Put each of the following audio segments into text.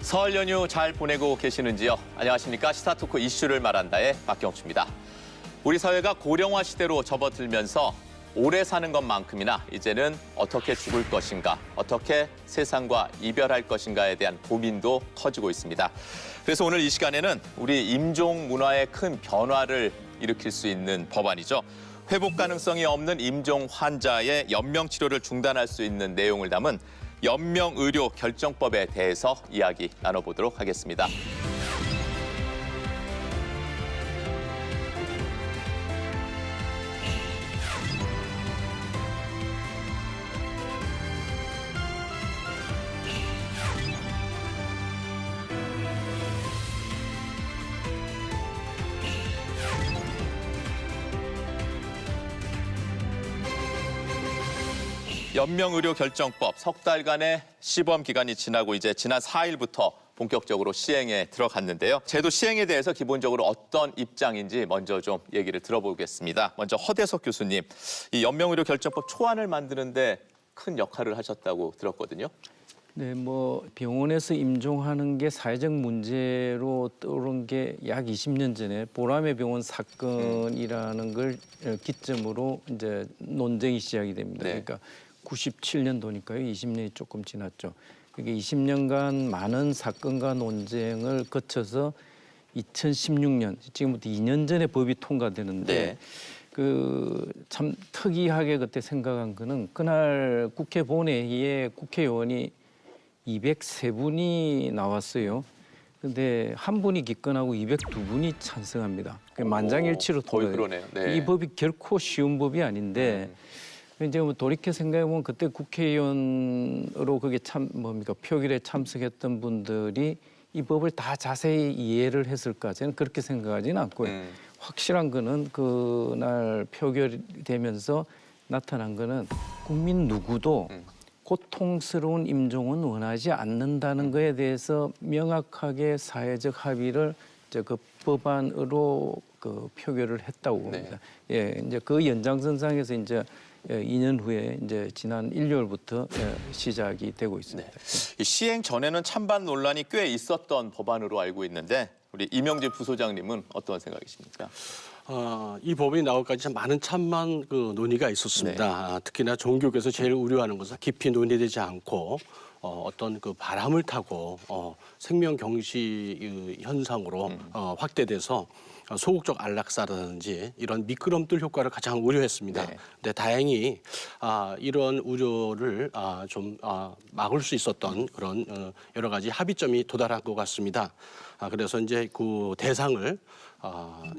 설 연휴 잘 보내고 계시는지요? 안녕하십니까? 시사토크 이슈를 말한다의 박경추입니다. 우리 사회가 고령화 시대로 접어들면서 오래 사는 것만큼이나 이제는 어떻게 죽을 것인가, 어떻게 세상과 이별할 것인가에 대한 고민도 커지고 있습니다. 그래서 오늘 이 시간에는 우리 임종 문화의 큰 변화를 일으킬 수 있는 법안이죠. 회복 가능성이 없는 임종 환자의 연명 치료를 중단할 수 있는 내용을 담은 연명의료 결정법에 대해서 이야기 나눠보도록 하겠습니다. 연명의료 결정법 석 달간의 시범 기간이 지나고 이제 지난 4일부터 본격적으로 시행에 들어갔는데요. 제도 시행에 대해서 기본적으로 어떤 입장인지 먼저 좀 얘기를 들어보겠습니다. 먼저 허대석 교수님, 이 연명의료 결정법 초안을 만드는데 큰 역할을 하셨다고 들었거든요. 네, 병원에서 임종하는 게 사회적 문제로 떠오른 게 약 20년 전에 보람의 병원 사건이라는 걸 기점으로 이제 논쟁이 시작이 됩니다. 네. 그러니까 97년도니까요. 20년이 조금 지났죠. 그게 20년간 많은 사건과 논쟁을 거쳐서 2016년, 지금부터 2년 전에 법이 통과되는데 그 참 특이하게 그때 생각한 거는 그날 국회 본회의에 국회의원이 203분이 나왔어요. 근데 한 분이 기권하고 202분이 찬성합니다. 만장일치로 거의 통과돼요. 그러네요. 네. 이 법이 결코 쉬운 법이 아닌데 이제 돌이켜 생각해보면 그때 국회의원으로 그게 표결에 참석했던 분들이 이 법을 다 자세히 이해를 했을까? 저는 그렇게 생각하지는 않고요. 확실한 거는 그날 표결되면서 나타난 거는 국민 누구도 고통스러운 임종은 원하지 않는다는 거에 대해서 명확하게 사회적 합의를 그 법안으로 그 표결을 했다고 봅니다. 예, 이제 그 연장선상에서 이제 2년 후에 이제 지난 일요일부터 시작이 되고 있습니다. 이 시행 전에는 찬반 논란이 꽤 있었던 법안으로 알고 있는데 우리 이명재 부소장님은 어떤 생각이십니까? 이 법이 나올까지 참 많은 찬반 논의가 있었습니다. 특히나 종교계에서 제일 우려하는 것은 깊이 논의되지 않고 어떤 그 바람을 타고 생명 경시 현상으로 확대돼서 소극적 안락사라든지 이런 미끄럼틀 효과를 가장 우려했습니다. 근데 다행히 이런 우려를 좀 막을 수 있었던 그런 여러 가지 합의점이 도달한 것 같습니다. 그래서 이제 그 대상을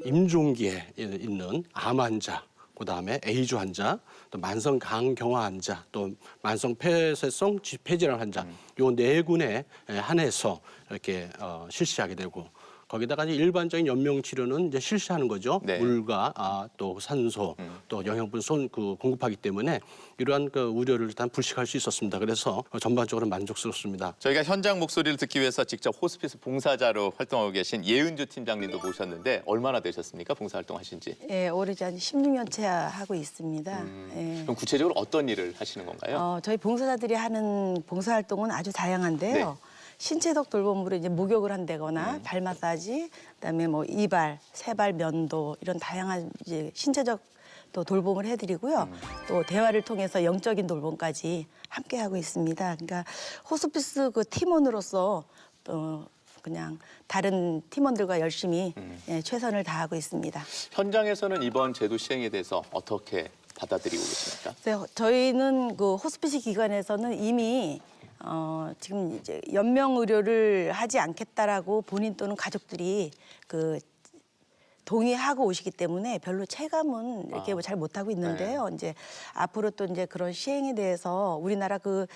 임종기에 있는 암 환자, 그다음에 에이즈 환자, 또 만성 간경화 환자, 또 만성 폐쇄성 폐질환 환자, 요 네 군에 한해서 이렇게 실시하게 되고 거기다가 이제 일반적인 연명 치료는 이제 실시하는 거죠. 물과 또 산소, 또 영양분 공급하기 때문에 이러한 그 우려를 일단 불식할 수 있었습니다. 그래서 전반적으로 만족스럽습니다. 저희가 현장 목소리를 듣기 위해서 직접 호스피스 봉사자로 활동하고 계신 예은주 팀장님도 모셨는데 얼마나 되셨습니까? 봉사활동하신 지? 예, 오래지 한 16년째 하고 있습니다. 예. 그럼 구체적으로 어떤 일을 하시는 건가요? 저희 봉사자들이 하는 봉사활동은 아주 다양한데요. 신체적 돌봄으로 이제 목욕을 한다거나 발 마사지, 그다음에 이발, 세발 면도 이런 다양한 이제 신체적 또 돌봄을 해드리고요. 또 대화를 통해서 영적인 돌봄까지 함께 하고 있습니다. 그러니까 호스피스 그 팀원으로서 그냥 다른 팀원들과 열심히 최선을 다하고 있습니다. 현장에서는 이번 제도 시행에 대해서 어떻게 받아들이고 계십니까? 네, 저희는 그 호스피스 기관에서는 이미 지금 이제 연명 의료를 하지 않겠다라고 본인 또는 가족들이 그 동의하고 오시기 때문에 별로 체감은 이렇게 잘 못하고 있는데요. 이제 앞으로 또 이제 그런 시행에 대해서 우리나라 그런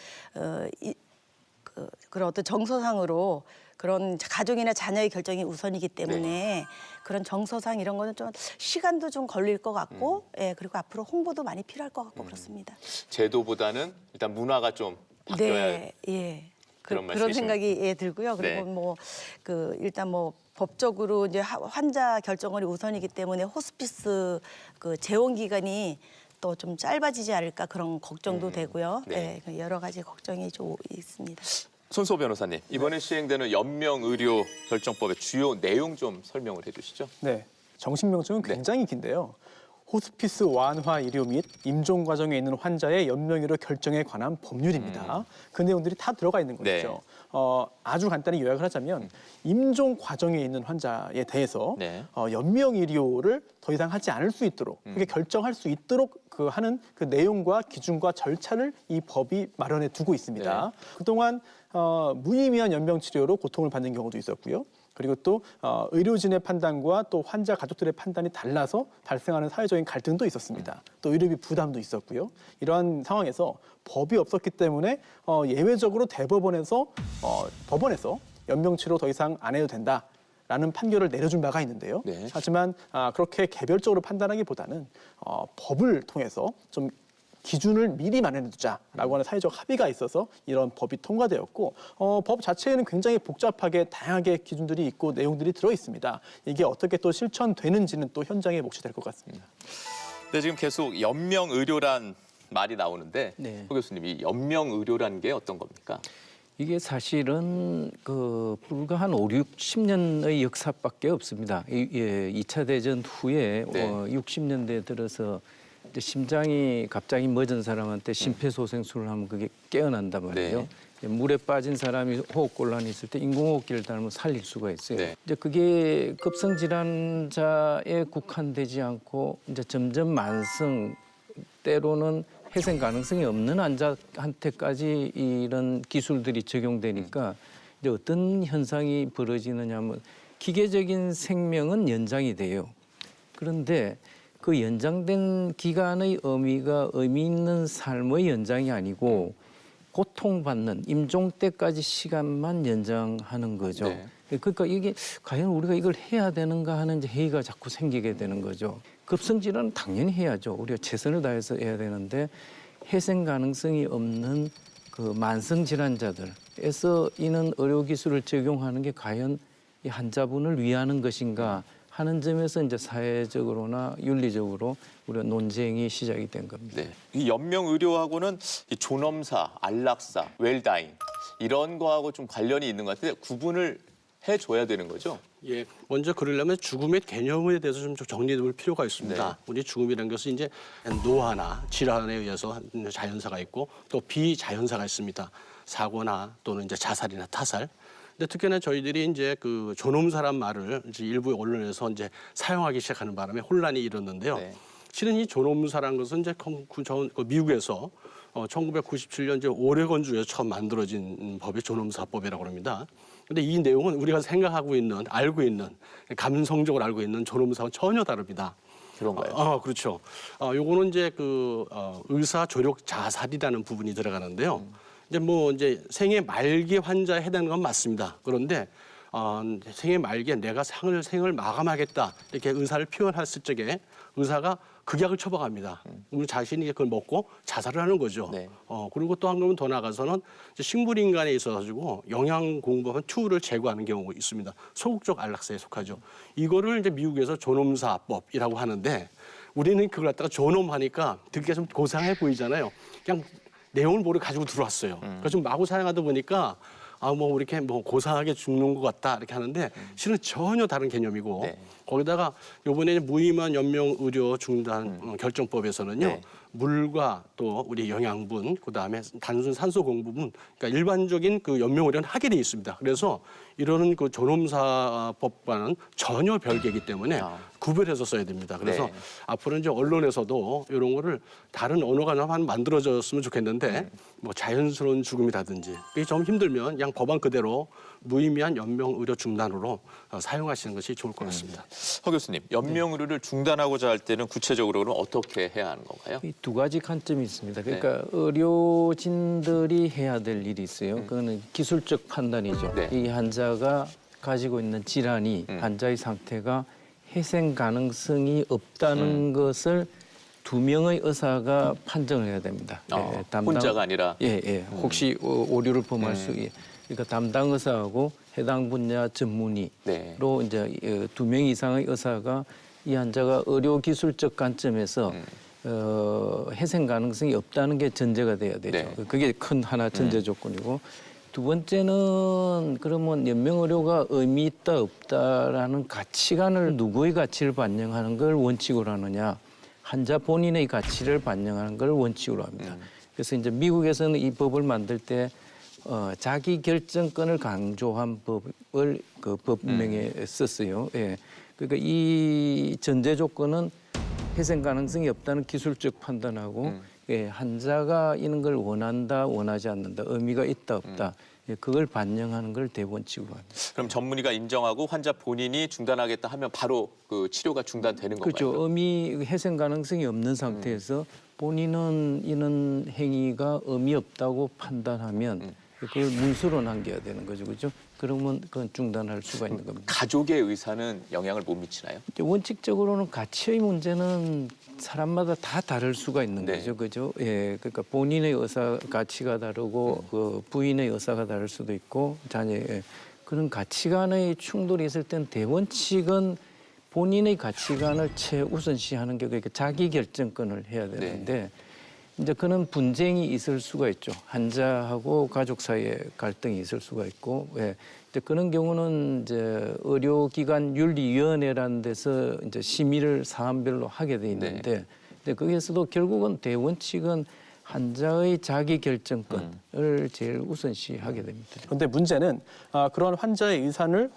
어떤 정서상으로 그런 가족이나 자녀의 결정이 우선이기 때문에 그런 정서상 이런 거는 좀 시간도 좀 걸릴 것 같고, 그리고 앞으로 홍보도 많이 필요할 것 같고 그렇습니다. 제도보다는 일단 문화가 좀 바뀌어야 네, 그런 그런 생각이 들고요. 그리고 일단 법적으로 이제 환자 결정이 우선이기 때문에 호스피스 그 재원 기간이 또 좀 짧아지지 않을까 그런 걱정도 되고요. 네. 여러 가지 걱정이 좀 있습니다. 손수호 변호사님, 이번에 시행되는 연명의료 결정법의 주요 내용 좀 설명을 해주시죠. 네, 정신명칭은 굉장히 긴데요. 호스피스 완화 의료 및 임종 과정에 있는 환자의 연명의료 결정에 관한 법률입니다. 그 내용들이 다 들어가 있는 네. 것이죠. 아주 간단히 요약을 하자면 임종 과정에 있는 환자에 대해서 네. 연명의료를 더 이상 하지 않을 수 있도록 그게 결정할 수 있도록 하는 그 내용과 기준과 절차를 이 법이 마련해 두고 있습니다. 네. 그동안 무의미한 연명치료로 고통을 받는 경우도 있었고요. 그리고 또 의료진의 판단과 또 환자 가족들의 판단이 달라서 발생하는 사회적인 갈등도 있었습니다. 또 의료비 부담도 있었고요. 이러한 상황에서 법이 없었기 때문에 예외적으로 대법원에서 법원에서 연명치료 더 이상 안 해도 된다라는 판결을 내려준 바가 있는데요. 네. 하지만 그렇게 개별적으로 판단하기보다는 법을 통해서 좀 기준을 미리 마련해두자라고 하는 사회적 합의가 있어서 이런 법이 통과되었고 법 자체에는 굉장히 복잡하게 다양하게 기준들이 있고 내용들이 들어 있습니다. 이게 어떻게 또 실천되는지는 또 현장의 몫이 될 것 같습니다. 네, 지금 계속 연명의료란 말이 나오는데 네. 호 교수님, 이 연명의료란 게 어떤 겁니까? 이게 사실은 불과 한 5, 60년의 역사밖에 없습니다. 2차 대전 후에 네. 60년대에 들어서 이제 심장이 갑자기 멎은 사람한테 심폐소생술을 하면 그게 깨어난단 말이에요. 네. 물에 빠진 사람이 호흡곤란이 있을 때 인공호흡기를 달면 살릴 수가 있어요. 네. 이제 그게 급성 질환자에 국한되지 않고 이제 점점 만성 때로는 회생 가능성이 없는 환자한테까지 이런 기술들이 적용되니까 이제 어떤 현상이 벌어지느냐면 기계적인 생명은 연장이 돼요. 그런데 그 연장된 기간의 의미가 의미 있는 삶의 연장이 아니고 고통받는 임종 때까지 시간만 연장하는 거죠. 네. 그러니까 이게 과연 우리가 이걸 해야 되는가 하는 이제 회의가 자꾸 생기게 되는 거죠. 급성질환은 당연히 해야죠. 우리가 최선을 다해서 해야 되는데 회생 가능성이 없는 그 만성 질환자들에서 이는 의료 기술을 적용하는 게 과연 이 환자분을 위하는 것인가 하는 점에서 이제 사회적으로나 윤리적으로 우리가 논쟁이 시작이 된 겁니다. 네. 이 연명의료하고는 이 존엄사, 안락사, 웰다잉 이런 거하고 좀 관련이 있는 것 같은데 구분을 해줘야 되는 거죠? 예, 먼저 그러려면 죽음의 개념에 대해서 좀 정리해볼 필요가 있습니다. 네. 우리 죽음이라는 것은 이제 노화나 질환에 의해서 자연사가 있고 또 비자연사가 있습니다. 사고나 또는 이제 자살이나 타살. 근데 특히나 저희들이 이제 그 존엄사란 말을 이제 일부 언론에서 이제 사용하기 시작하는 바람에 혼란이 일었는데요. 네. 실은 이 존엄사란 것은 이제 미국에서 1997년 이제 오레곤주에서 처음 만들어진 법이 존엄사법이라고 합니다. 근데 이 내용은 우리가 생각하고 있는, 알고 있는, 감성적으로 알고 있는 존엄사와 전혀 다릅니다. 그런가요? 그렇죠. 요거는 이제 의사 조력 자살이라는 부분이 들어가는데요. 이제 생애 말기 환자에 해당하는 건 맞습니다. 그런데 생애 말기에 내가 생을 마감하겠다 이렇게 의사를 표현했을 적에 의사가 극약을 처방합니다. 그럼 자신이 그걸 먹고 자살을 하는 거죠. 네. 그리고 또 한 걸음 더 나가서는 식물인간에 있어가지고 영양 공급한 튜를 제거하는 경우가 있습니다. 소극적 안락사에 속하죠. 이거를 이제 미국에서 존엄사법이라고 하는데 우리는 그걸 갖다가 존엄하니까 듣기가 좀 고상해 보이잖아요. 그냥 내용을 모르고 가지고 들어왔어요. 그래서 좀 마구 사용하다 보니까 이렇게 고상하게 죽는 것 같다 이렇게 하는데 실은 전혀 다른 개념이고 네. 거기다가 이번에 무의미한 연명의료 중단 결정법에서는요. 네. 물과 또 우리 영양분, 그다음에 단순 산소 공급은 그러니까 일반적인 그 연명의료는 하게 돼 있습니다. 그래서 이러는 그 존엄사법과는 전혀 별개이기 때문에 구별해서 써야 됩니다. 그래서 네. 앞으로 이제 언론에서도 이런 거를 다른 언어가 좀 만들어졌으면 좋겠는데 자연스러운 죽음이라든지 그게 좀 힘들면 그냥 법안 그대로 무의미한 연명의료 중단으로 사용하시는 것이 좋을 것 같습니다. 허 교수님, 연명의료를 중단하고자 할 때는 구체적으로는 어떻게 해야 하는 건가요? 이 두 가지 관점이 있습니다. 그러니까 의료진들이 해야 될 일이 있어요. 그거는 기술적 판단이죠. 네. 이 환자가 가지고 있는 질환이 환자의 상태가 회생 가능성이 없다는 것을 2명의 의사가 판정을 해야 됩니다. 혼자가 아니라? 혹시 오류를 범할 수 있게. 그러니까 담당 의사하고 해당 분야 전문의로 네. 이제 2명 이상의 의사가 이 환자가 의료기술적 관점에서 회생 가능성이 없다는 게 전제가 돼야 되죠. 네. 그게 큰 하나 전제 조건이고 두 번째는 그러면 연명의료가 의미 있다 없다라는 가치관을 누구의 가치를 반영하는 걸 원칙으로 하느냐, 환자 본인의 가치를 반영하는 걸 원칙으로 합니다. 그래서 이제 미국에서는 이 법을 만들 때 자기 결정권을 강조한 법을 그 법명에 썼어요. 예. 그러니까 이 전제 조건은 회생 가능성이 없다는 기술적 판단하고 예, 환자가 이런 걸 원한다, 원하지 않는다, 의미가 있다, 없다. 예, 그걸 반영하는 걸 대원칙으로 합니다. 그럼 전문의가 인정하고 환자 본인이 중단하겠다 하면 바로 그 치료가 중단되는 건가요? 그렇죠. 회생 가능성이 없는 상태에서 본인은 이런 행위가 의미 없다고 판단하면 그걸 문서로 남겨야 되는 거죠. 그렇죠? 그러면 그건 중단할 수가 있는 겁니다. 가족의 의사는 영향을 못 미치나요? 원칙적으로는 가치의 문제는 사람마다 다 다를 수가 있는 네. 거죠. 그죠? 예. 그러니까 본인의 의사 가치가 다르고 그 부인의 의사가 다를 수도 있고 자녀의 그런 가치관의 충돌이 있을 땐 대원칙은 본인의 가치관을 최우선시하는 게 그러니까 자기 결정권을 해야 되는데 이제 그런 분쟁이 있을 수가 있죠. 환자하고 가족 사이에 갈등이 있을 수가 있고, 예. 이제 그런 경우는 이제 의료기관 윤리위원회라는 데서 이제 심의를 사안별로 하게 돼 있는데, 근데 거기에서도 결국은 대원칙은 환자의 자기 결정권을 제일 우선시하게 됩니다. 그런데 문제는 그런 환자의 의사를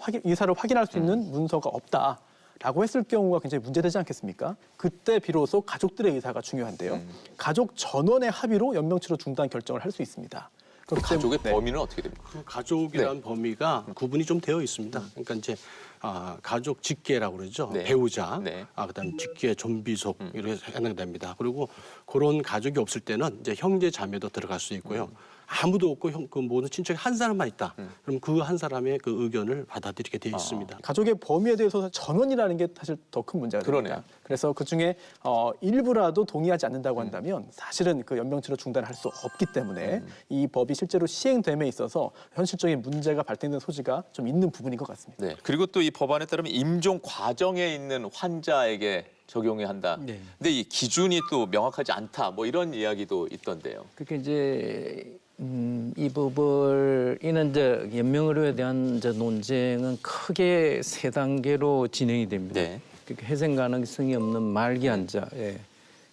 확인할 수 있는 문서가 없다. 라고 했을 경우가 굉장히 문제되지 않겠습니까? 그때 비로소 가족들의 의사가 중요한데요. 가족 전원의 합의로 연명치료 중단 결정을 할 수 있습니다. 그 가족의 범위는 어떻게 됩니까? 그 가족이라는 범위가 구분이 좀 되어 있습니다. 그러니까 이제 가족 직계라고 그러죠. 네. 배우자, 네. 그다음 직계 존비속 이렇게 해당됩니다. 그리고 그런 가족이 없을 때는 이제 형제 자매도 들어갈 수 있고요. 아무도 없고 그 모든 친척이 한 사람만 있다. 그럼 그 한 사람의 그 의견을 받아들이게 되어 있습니다. 가족의 범위에 대해서 전원이라는 게 사실 더 큰 문제가 됩니다. 그러네요. 그래서 그중에 일부라도 동의하지 않는다고 한다면 사실은 그 연명치료 중단을 할 수 없기 때문에 이 법이 실제로 시행됨에 있어서 현실적인 문제가 발생되는 소지가 좀 있는 부분인 것 같습니다. 네. 그리고 또 이 법안에 따르면 임종 과정에 있는 환자에게 적용해야 한다. 네. 근데 이 기준이 또 명확하지 않다. 뭐 이런 이야기도 있던데요. 그러니까 이제 이 법을 이는 이제 연명의료에 대한 이제 논쟁은 크게 세 단계로 진행이 됩니다. 네. 그러니까 회생 가능성이 없는 말기 환자, 예.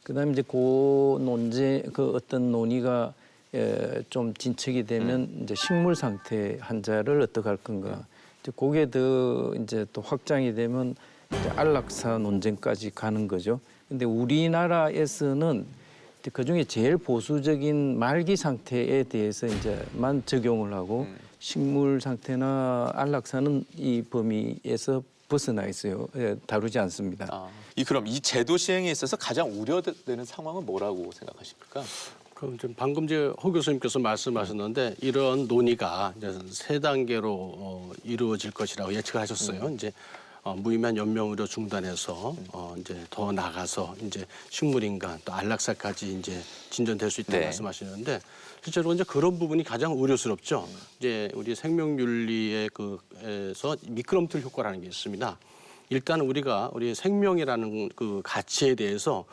그다음에 이제 그 논쟁 그 어떤 논의가 좀 진척이 되면 이제 식물 상태 환자를 어떻게 할 건가. 이제 그게 더 이제 또 확장이 되면 이제 안락사 논쟁까지 가는 거죠. 근데 우리나라에서는 그 중에 제일 보수적인 말기 상태에 대해서 이제만 적용을 하고 식물 상태나 안락사는 이 범위에서 벗어나 있어요. 예, 다루지 않습니다. 그럼 이 제도 시행에 있어서 가장 우려되는 상황은 뭐라고 생각하십니까? 그럼 지금 방금 호 교수님께서 말씀하셨는데 이런 논의가 이제 세 단계로 이루어질 것이라고 예측을 하셨어요. 이제 무의미한 연명의료 중단해서 이제 더 나가서 이제 식물인간 또 안락사까지 이제 진전될 수 있다고 네. 말씀하시는데 실제로 이제 그런 부분이 가장 우려스럽죠. 이제 우리 생명윤리에 그에서 미끄럼틀 효과라는 게 있습니다. 일단 우리 생명이라는 그 가치에 대해서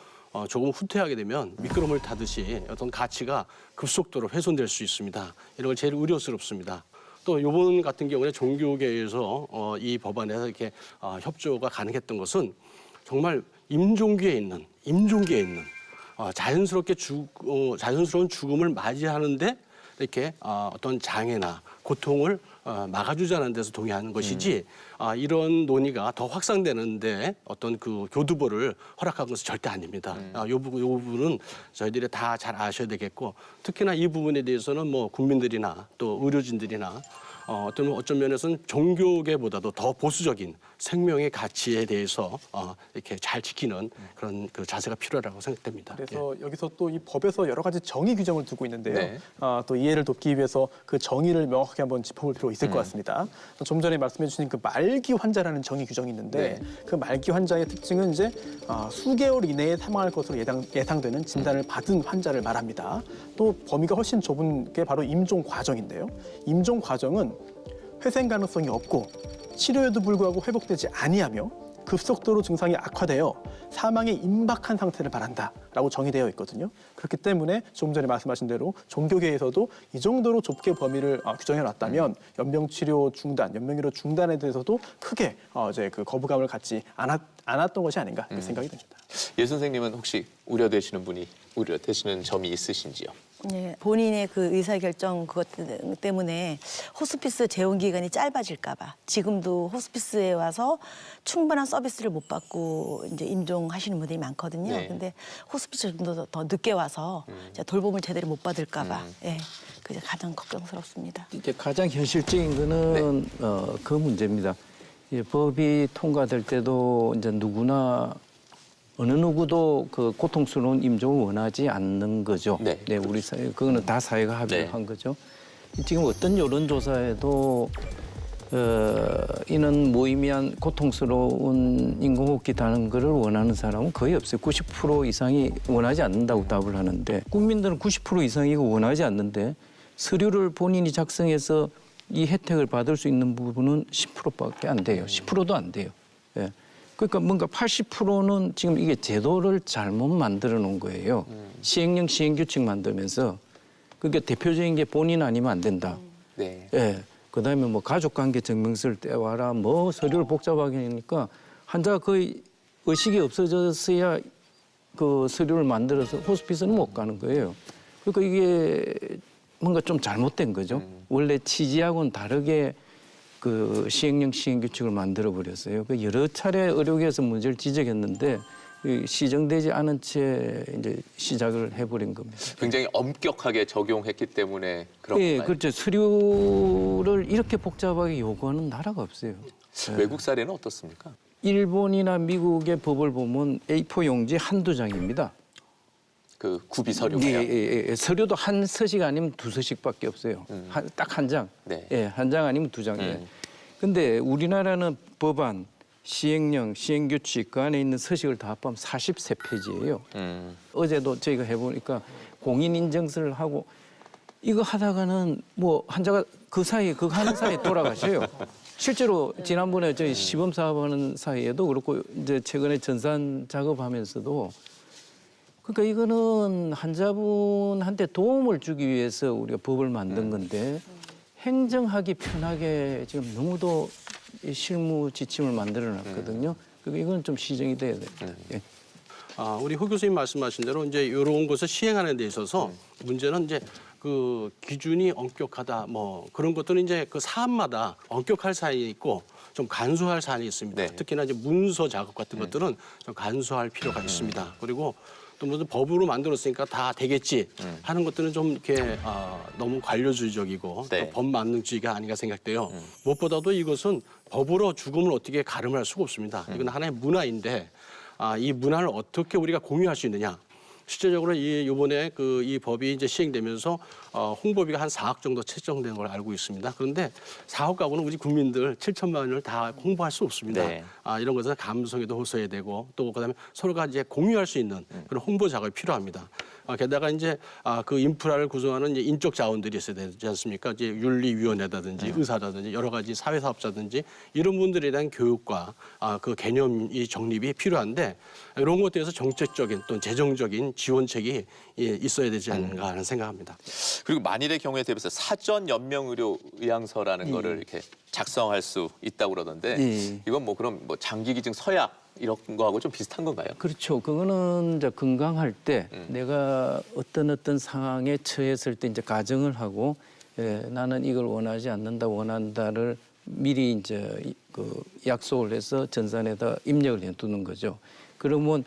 조금 후퇴하게 되면 미끄럼을 타듯이 어떤 가치가 급속도로 훼손될 수 있습니다. 이런 걸 제일 우려스럽습니다. 또 이번 같은 경우에 종교계에서 이 법안에서 이렇게 협조가 가능했던 것은 정말 임종기에 있는 자연스러운 죽음을 맞이하는데 이렇게 어떤 장애나 고통을 막아주자는 데서 동의하는 것이지 이런 논의가 더 확산되는데 어떤 그 교두보를 허락한 것은 절대 아닙니다. 이 부분은 저희들이 다 잘 아셔야 되겠고 특히나 이 부분에 대해서는 뭐 국민들이나 또 의료진들이나 어떤 면에서는 종교계보다도 더 보수적인 생명의 가치에 대해서 이렇게 잘 지키는 그런 그 자세가 필요하다고 생각됩니다. 그래서 여기서 또 이 법에서 여러 가지 정의 규정을 두고 있는데요. 네. 또 이해를 돕기 위해서 그 정의를 명확하게 한번 짚어볼 필요가 있을 것 같습니다. 좀 전에 말씀해 주신 그 말기 환자라는 정의 규정이 있는데 그 말기 환자의 특징은 이제 수개월 이내에 사망할 것으로 예상되는 진단을 받은 환자를 말합니다. 또 범위가 훨씬 좁은 게 바로 임종 과정인데요. 임종 과정은 회생 가능성이 없고 치료에도 불구하고 회복되지 아니하며 급속도로 증상이 악화되어 사망에 임박한 상태를 말한다라고 정의되어 있거든요. 그렇기 때문에 조금 전에 말씀하신 대로 종교계에서도 이 정도로 좁게 범위를 규정해 놨다면 연명치료 중단, 연명의료 중단에 대해서도 크게 이제 그 거부감을 갖지 않았던 것이 아닌가 이렇게 생각이 듭니다. 예 선생님은 혹시 우려되시는 점이 있으신지요? 예, 본인의 그 의사결정 그것 때문에 호스피스 재원 기간이 짧아질까 봐 지금도 호스피스에 와서 충분한 서비스를 못 받고 이제 임종하시는 분들이 많거든요. 네. 근데 호스피스 좀 더 늦게 와서 이제 돌봄을 제대로 못 받을까 봐 예, 그게 가장 걱정스럽습니다. 이제 가장 현실적인 거는 그 문제입니다. 이 법이 통과될 때도 이제 누구나 어느 누구도 그 고통스러운 임종을 원하지 않는 거죠. 네. 우리 사회 그거는 다 사회가 합의를 네. 한 거죠. 지금 어떤 여론조사에도 이는 무의미한 고통스러운 인공호흡기 다는 거를 원하는 사람은 거의 없어요. 90% 이상이 원하지 않는다고 답을 하는데 국민들은 90% 이상이 원하지 않는데 서류를 본인이 작성해서 이 혜택을 받을 수 있는 부분은 10%밖에 안 돼요. 10%도 안 돼요. 예. 그러니까 뭔가 80%는 지금 이게 제도를 잘못 만들어 놓은 거예요. 시행령 시행규칙 만들면서 그러니까 대표적인 게 본인 아니면 안 된다. 네. 예. 그다음에 뭐 가족관계 증명서를 떼와라 뭐 서류를 복잡하게 하니까 환자가 거의 의식이 없어졌어야 그 서류를 만들어서 호스피스는 못 가는 거예요. 그러니까 이게 뭔가 좀 잘못된 거죠. 원래 취지하고는 다르게 그 시행령 시행규칙을 만들어 버렸어요. 그 여러 차례 의료계에서 문제를 지적했는데 시정되지 않은 채 이제 시작을 해버린 겁니다. 굉장히 엄격하게 적용했기 때문에 그런 예, 건가요? 그렇죠. 서류를 이렇게 복잡하게 요구하는 나라가 없어요. 외국 사례는 어떻습니까? 일본이나 미국의 법을 보면 A4 용지 한두 장입니다. 그 구비 서류가요? 예. 서류도 한 서식 아니면 두 서식밖에 없어요. 딱 한 장. 네. 예, 한 장 아니면 두 장. 근데 우리나라는 법안, 시행령, 시행규칙 그 안에 있는 서식을 다 합하면 43페이지예요. 어제도 저희가 해보니까 공인인증서를 하고 이거 하다가는 뭐 환자가 그 하는 사이에 돌아가셔요. 실제로 지난번에 저희 시범 사업하는 사이에도 그렇고 이제 최근에 전산 작업하면서도 그러니까 이거는 환자분한테 도움을 주기 위해서 우리가 법을 만든 건데 행정하기 편하게 지금 너무도 실무 지침을 만들어 놨거든요. 그러니까 이건 좀 시정이 돼야 돼요. 예. 우리 hu 교수님 말씀하신 대로 이제 이런 것을 시행하는 데 있어서 문제는 이제 그 기준이 엄격하다 뭐 그런 것들은 이제 그 사안마다 엄격할 사안이 있고 좀 간소할 사안이 있습니다. 네. 특히나 이제 문서 작업 같은 것들은 좀 간소할 필요가 있습니다. 그리고 또 무슨 법으로 만들었으니까 다 되겠지 하는 것들은 좀 이렇게 너무 관료주의적이고 네. 또 법만능주의가 아닌가 생각돼요. 무엇보다도 이것은 법으로 죽음을 어떻게 가름할 수가 없습니다. 이건 하나의 문화인데 이 문화를 어떻게 우리가 공유할 수 있느냐. 실제적으로 이번에 이 법이 이제 시행되면서 홍보비가 한 4억 정도 책정된 걸 알고 있습니다. 그런데 4억 가구는 우리 국민들 7천만 원을 다 홍보할 수 없습니다. 네. 이런 것은 감성에도 호소해야 되고 또 그다음에 서로가 이제 공유할 수 있는 그런 홍보 작업이 필요합니다. 게다가 이제 그 인프라를 구성하는 이제 인적 자원들이 있어야 되지 않습니까? 이제 윤리위원회라든지 의사라든지 여러 가지 사회사업자든지 이런 분들에 대한 교육과 그 개념이 정립이 필요한데 이런 것에 대해서 정책적인 또 재정적인 지원책이 있어야 되지 않는가 하는 생각합니다. 그리고 만일의 경우에 대비해서 사전 연명의료 의향서라는 거를 이렇게 작성할 수 있다고 그러던데 예. 이건 뭐 그럼 뭐 장기기증 서약 이런 거하고 좀 비슷한 건가요? 그렇죠. 그거는 이제 건강할 때 내가 어떤 상황에 처했을 때 이제 가정을 하고 나는 이걸 원하지 않는다, 원한다를 미리 이제 그 약속을 해서 전산에다 입력을 해두는 거죠. 그러면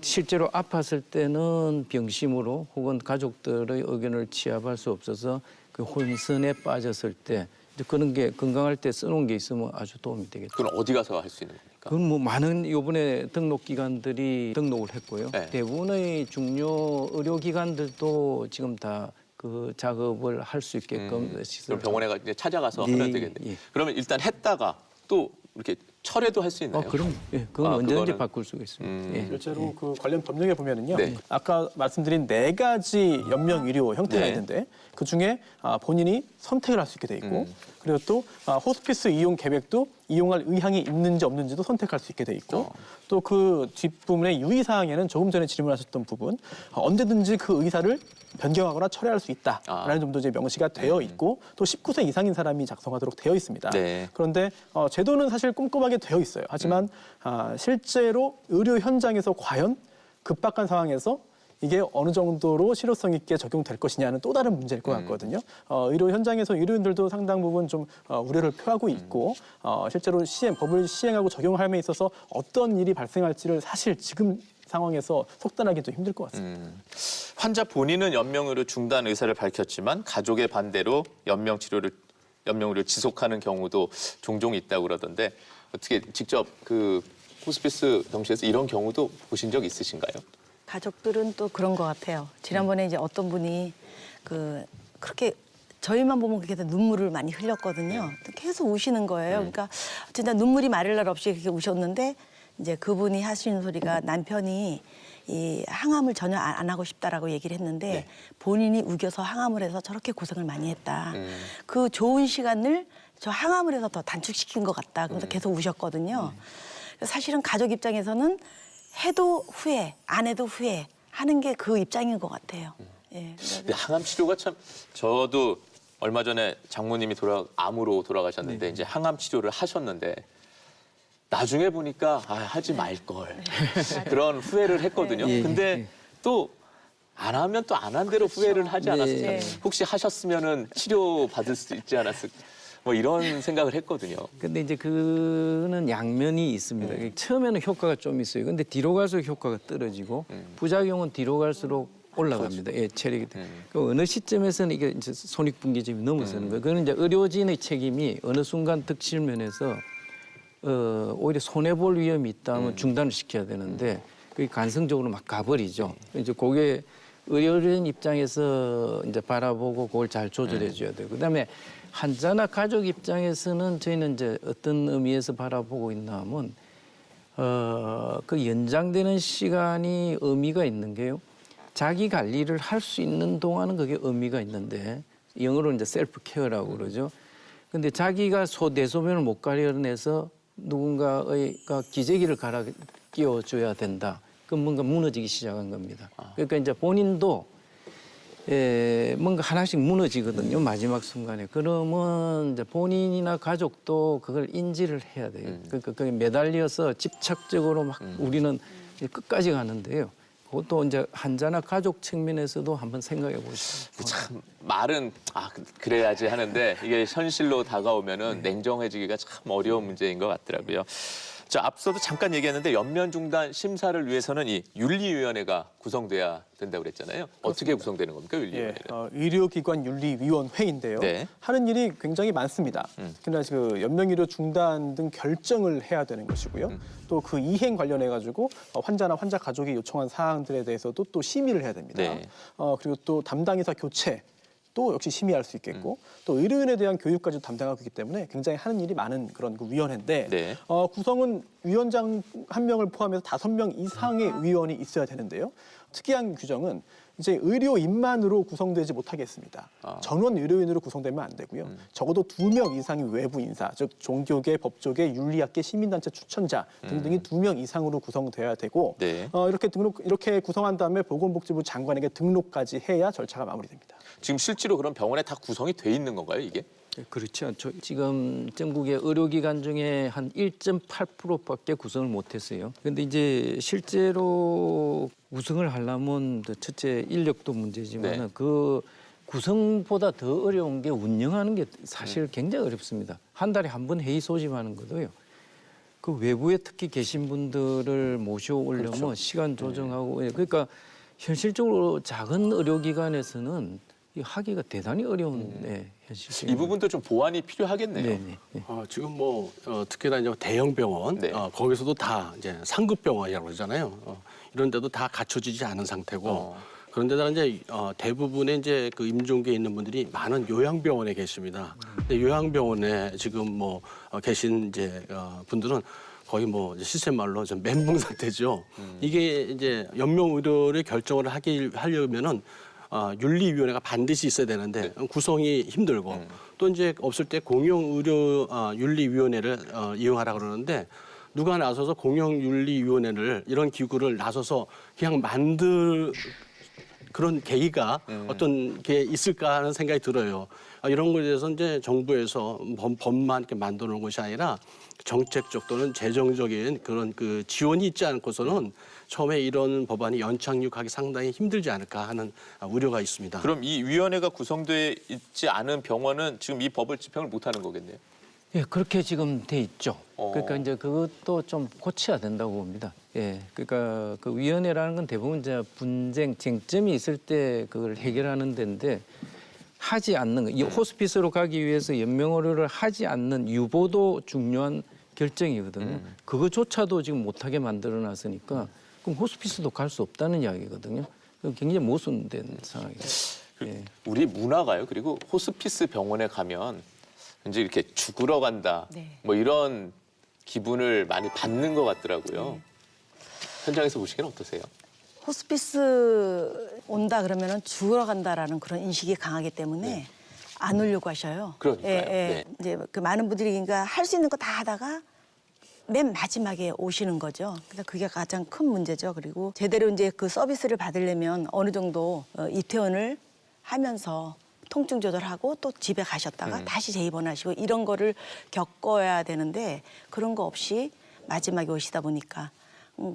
실제로 아팠을 때는 병심으로 혹은 가족들의 의견을 취합할 수 없어서 그 혼선에 빠졌을 때 이제 그런 게 건강할 때 써놓은 게 있으면 아주 도움이 되겠죠. 그건 어디 가서 할 수 있는 겁니까? 그건 뭐 많은 이번에 등록기관들이 등록을 했고요. 네. 대부분의 중요 의료기관들도 지금 다 그 작업을 할 수 있게끔 시설. 그럼 병원에 이제 찾아가서 예, 하면 되겠네요. 예. 그러면 일단 했다가 또 이렇게 철회도 할 수 있나요? 그럼 예, 그건 언제든지 그거는- 바꿀 수가 있습니다. 예. 실제로 그 관련 법령에 보면은요. 네. 아까 말씀드린 4가지 연명 의료 형태가 네. 있는데 그 중에 본인이 선택을 할 수 있게 돼 있고 그리고 또 호스피스 이용 계획도 이용할 의향이 있는지 없는지도 선택할 수 있게 돼 있고 또 그 뒷부분의 유의 사항에는 조금 전에 질문하셨던 부분 언제든지 그 의사를 변경하거나 철회할 수 있다라는 점도 이제 명시가 되어 있고 또 19세 이상인 사람이 작성하도록 되어 있습니다. 네. 그런데 제도는 사실 꼼꼼하게 되어 있어요. 하지만 실제로 의료 현장에서 과연 급박한 상황에서 이게 어느 정도로 실효성 있게 적용될 것이냐는 또 다른 문제일 것 같거든요. 의료 현장에서 의료인들도 상당 부분 좀 우려를 표하고 있고 실제로 법을 시행하고 적용함에 있어서 어떤 일이 발생할지를 사실 지금 상황에서 속단하기도 힘들 것 같습니다. 환자 본인은 연명의료 중단 의사를 밝혔지만 가족의 반대로 연명의료를 지속하는 경우도 종종 있다고 그러던데 어떻게 직접 그 호스피스 병실에서 이런 경우도 보신 적 있으신가요? 가족들은 또 그런 것 같아요. 지난번에 이제 어떤 분이 그렇게 저희만 보면 그렇게 눈물을 많이 흘렸거든요. 계속 우시는 거예요. 그러니까 진짜 눈물이 마를 날 없이 그렇게 우셨는데 이제 그분이 하시는 소리가 남편이 이 항암을 전혀 안 하고 싶다라고 얘기를 했는데 본인이 우겨서 항암을 해서 저렇게 고생을 많이 했다. 그 좋은 시간을 저 항암을 해서 더 단축시킨 것 같다. 그래서 계속 우셨거든요. 사실은 가족 입장에서는 해도 후회, 안 해도 후회 하는 게 그 입장인 것 같아요. 예. 근데 항암 치료가 참 저도 얼마 전에 장모님이 암으로 돌아가셨는데 이제 항암 치료를 하셨는데 나중에 보니까 하지 말 걸 그런 후회를 했거든요. 예, 근데 예. 또 안 하면 또 안 한 대로 후회를 하지 않았을까? 네. 혹시 하셨으면은 치료 받을 수 있지 않았을까? 뭐 이런 생각을 했거든요. 근데 이제 그는 양면이 있습니다. 처음에는 효과가 좀 있어요. 근데 뒤로 갈수록 효과가 떨어지고 부작용은 뒤로 갈수록 올라갑니다. 예, 체력이. 그 어느 시점에서는 이게 이제 손익분기점이 넘어서는 거예요. 그거는 이제 의료진의 책임이 어느 순간 득실면에서 오히려 손해 볼 위험이 있다면 중단을 시켜야 되는데 그게 간성적으로 막 가버리죠. 이제 그게 의료진 입장에서 이제 바라보고 그걸 잘 조절해 줘야 되고 그다음에 환자나 가족 입장에서는 저희는 이제 어떤 의미에서 바라보고 있나 하면 그 연장되는 시간이 의미가 있는 게요. 자기 관리를 할 수 있는 동안은 그게 의미가 있는데 영어로 이제 셀프 케어라고 그러죠. 근데 자기가 대소변을 못 가려내서 누군가가 기저귀를 갈아 끼워줘야 된다. 그럼 뭔가 무너지기 시작한 겁니다. 그러니까 이제 본인도 뭔가 하나씩 무너지거든요. 마지막 순간에. 그러면 이제 본인이나 가족도 그걸 인지를 해야 돼요. 그러니까 그게 매달려서 집착적으로 막 우리는 끝까지 가는데요. 그것도 이제 환자나 가족 측면에서도 한번 생각해 보시죠. 참 말은 그래야지 하는데 이게 현실로 다가오면은 냉정해지기가 참 어려운 문제인 것 같더라고요. 자, 앞서도 잠깐 얘기했는데 연면 중단 심사를 위해서는 이 윤리위원회가 구성돼야 된다고 그랬잖아요. 어떻게 구성되는 겁니까, 윤리위원회는? 의료기관 윤리위원회인데요. 네. 하는 일이 굉장히 많습니다. 특히나 그 연명의료 중단 등 결정을 해야 되는 것이고요. 또 그 이행 관련해 가지고 환자나 환자 가족이 요청한 사항들에 대해서도 또 심의를 해야 됩니다. 네. 그리고 또 담당의사 교체 또 역시 심의할 수 있겠고 또 의료인에 대한 교육까지 담당하고 있기 때문에 굉장히 하는 일이 많은 그런 그 위원회인데 네. 구성은 위원장 1명을 포함해서 5명 이상의 위원이 있어야 되는데요. 특이한 규정은 이제 의료인만으로 구성되지 못하게 했습니다. 전원 의료인으로 구성되면 안 되고요. 적어도 2명 이상의 외부 인사, 즉 종교계, 법조계, 윤리학계, 시민단체 추천자 등등이 2명 이상으로 구성돼야 되고 네. 이렇게 구성한 다음에 보건복지부 장관에게 등록까지 해야 절차가 마무리됩니다. 지금 실제로 그런 병원에 다 구성이 돼 있는 건가요, 이게? 그렇지 않죠. 지금 전국의 의료기관 중에 한 1.8%밖에 구성을 못했어요. 그런데 이제 실제로 구성을 하려면 첫째 인력도 문제지만 네. 그 구성보다 더 어려운 게 운영하는 게 사실 굉장히 어렵습니다. 한 달에 한 번 회의 소집하는 것도요. 그 외부에 특히 계신 분들을 모셔오려면 그렇죠. 시간 조정하고 그러니까 현실적으로 작은 의료기관에서는 이 하기가 대단히 어려운 현실적인 이 부분도 좀 보완이 필요하겠네요. 네네. 지금 특히나 이제 대형 병원 네. 거기서도 다 이제 상급 병원이라고 그러잖아요. 이런 데도 다 갖춰지지 않은 상태고 그런데다가 이제 대부분의 이제 그 임종계에 있는 분들이 많은 요양병원에 계십니다. 근데 요양병원에 지금 계신 이제 분들은 거의 이제 시스템 말로 좀 멘붕 상태죠. 이게 이제 연명 의료를 결정을 하려면은 윤리위원회가 반드시 있어야 되는데 구성이 힘들고 또 이제 없을 때 공영의료 윤리위원회를 이용하라 그러는데 누가 나서서 공영윤리위원회를 이런 기구를 나서서 그냥 그런 계기가 어떤 게 있을까 하는 생각이 들어요. 이런 것에 대해서 이제 정부에서 법만 이렇게 만들어 놓은 것이 아니라 정책적 또는 재정적인 그런 그 지원이 있지 않고서는 처음에 이런 법안이 연착륙하기 상당히 힘들지 않을까 하는 우려가 있습니다. 그럼 이 위원회가 구성돼 있지 않은 병원은 지금 이 법을 집행을 못하는 거겠네요. 예, 그렇게 지금 돼 있죠. 그러니까 이제 그것도 좀 고쳐야 된다고 봅니다. 예, 그러니까 그 위원회라는 건 대부분 이제 분쟁, 쟁점이 있을 때 그걸 해결하는 데인데 하지 않는 거, 이 호스피스로 가기 위해서 연명의료를 하지 않는 유보도 중요한 결정이거든요. 그거조차도 지금 못하게 만들어놨으니까 그럼 호스피스도 갈 수 없다는 이야기거든요. 굉장히 모순된 상황이에요. 예. 우리 문화가요. 그리고 호스피스 병원에 가면 이제 이렇게 죽으러 간다. 네. 뭐 이런 기분을 많이 받는 것 같더라고요. 현장에서 보시기는 어떠세요? 호스피스 온다 그러면은 죽으러 간다라는 그런 인식이 강하기 때문에 안 오려고 하셔요. 그러니까요. 네. 이제 그 많은 분들이 그러니까 할 수 있는 거 다 하다가 맨 마지막에 오시는 거죠. 그래서 그게 가장 큰 문제죠. 그리고 제대로 이제 그 서비스를 받으려면 어느 정도 입퇴원을 하면서 통증 조절하고 또 집에 가셨다가 다시 재입원하시고 이런 거를 겪어야 되는데 그런 거 없이 마지막에 오시다 보니까